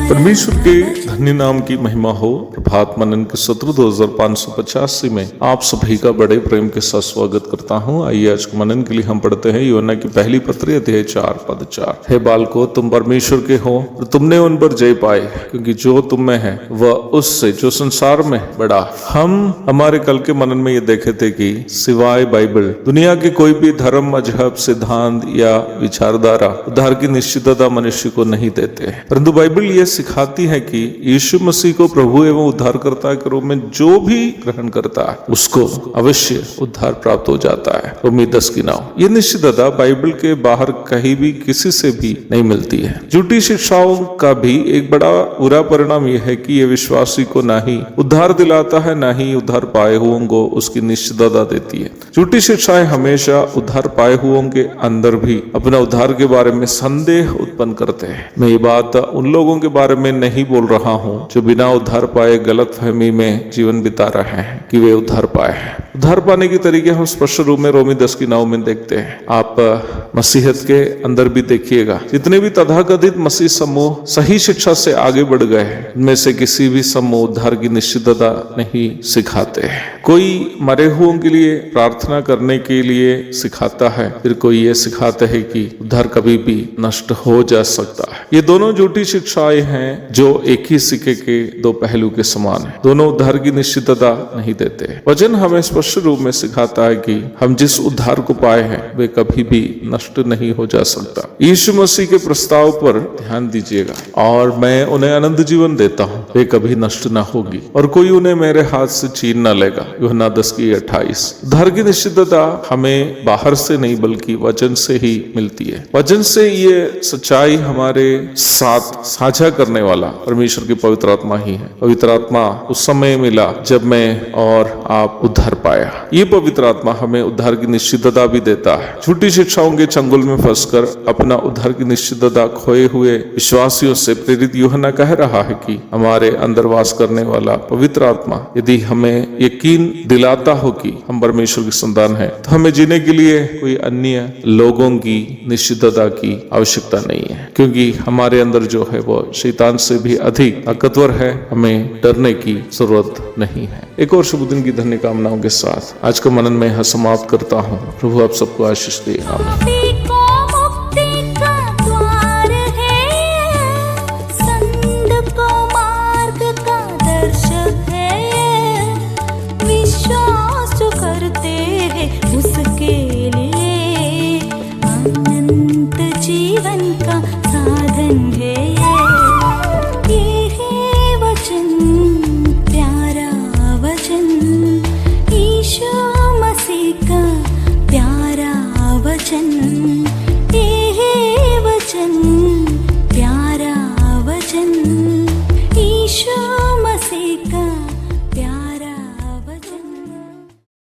परमेश्वर के धन्य नाम की महिमा हो। प्रभात मनन के सत्र 2585 में आप सभी का बड़े प्रेम के साथ स्वागत करता हूँ। आइए आज के मनन के लिए हम पढ़ते हैं यूहन्ना की पहली पत्री अध्याय 4 पद 4। हे बालको, तुम परमेश्वर के हो और तुमने उन पर जय पाए, क्योंकि जो तुम में है वह उससे जो संसार में बड़ा। हम हमारे कल के मनन में ये देखे थे कि सिवाय बाइबल दुनिया के कोई भी धर्म, मजहब, सिद्धांत या विचारधारा उद्धार की निश्चितता मनुष्य को नहीं देते, परंतु बाइबल ये सिखाती है कि यीशु मसीह को प्रभु एवं उद्धारकर्ता के रूप में जो भी ग्रहण करता है उसको अवश्य उद्धार प्राप्त हो जाता है। रोमी 10:9। ये निश्चितता बाइबल के बाहर कहीं भी किसी से भी नहीं मिलती है। झूठी शिक्षाओं का भी एक बड़ा बुरा परिणाम यह है कि यह विश्वासी को ना ही उद्धार दिलाता है, ना ही उद्धार पाए हुओं को उसकी निश्चितता देती है। झूठी शिक्षाएं हमेशा उद्धार पाए हुओं के अंदर भी अपना उद्धार के बारे में संदेह उत्पन्न करते हैं। मैं ये बात उन लोगों के बारे में नहीं बोल रहा हूँ जो बिना उद्धार पाए गलत फहमी में जीवन बिता रहे हैं कि वे उद्धार पाए हैं। उद्धार पाने के तरीके हम स्पष्ट रूप में रोमी 10:9 में देखते हैं। आप मसीहत के अंदर भी देखिएगा, जितने भी तथाकथित मसीह समूह सही शिक्षा से आगे बढ़ गए हैं, उनमें से किसी भी समूह उद्धार की निश्चितता नहीं सिखाते हैं। कोई मरे हुओं के लिए प्रार्थना करने के लिए सिखाता है, फिर कोई ये सिखाता है कि उद्धार कभी भी नष्ट हो जा सकता है। ये दोनों झूठी शिक्षाएं हैं जो एक ही सिक्के के दो पहलू के समान है। दोनों उद्धार की निश्चितता नहीं देते। वचन हमें स्पष्ट रूप में सिखाता है कि हम जिस उद्धार को पाए हैं वे कभी भी नष्ट नहीं हो जा सकता। यीशु मसीह के प्रस्ताव पर ध्यान दीजिएगा, और मैं उन्हें अनंत जीवन देता हूँ, वे कभी नष्ट न होगी और कोई उन्हें मेरे हाथ से छीन न लेगा। यूहन्ना 10:28। उद्धार की निश्चितता हमें बाहर से नहीं बल्कि वचन से ही मिलती है। वचन से ये सच्चाई हमारे साथ साझा करने वाला परमेश्वर की पवित्र आत्मा ही है। पवित्र आत्मा उस समय मिला जब मैं और आप उद्धार पाया। ये पवित्र आत्मा हमें उद्धार की निश्चितता भी देता है। झूठी शिक्षाओं के चंगुल में फंसकर अपना उद्धार की निश्चितता खोए हुए विश्वासियों से प्रेरित यूहन्ना कह रहा है कि हमारे अंदर वास करने वाला पवित्र आत्मा यदि हमें यकीन दिलाता हो कि हम परमेश्वर की संतान है, तो हमें जीने के लिए कोई अन्य लोगों की निश्चितता की आवश्यकता नहीं है, क्योंकि हमारे अंदर जो है वो शैतान से भी अधिक ताकतवर है। हमें डरने की जरूरत नहीं है। एक और शुभ दिन की धन्य कामनाओं के साथ आज का मनन में समाप्त करता हूँ। प्रभु आप सबको आशीष दे। आमीन।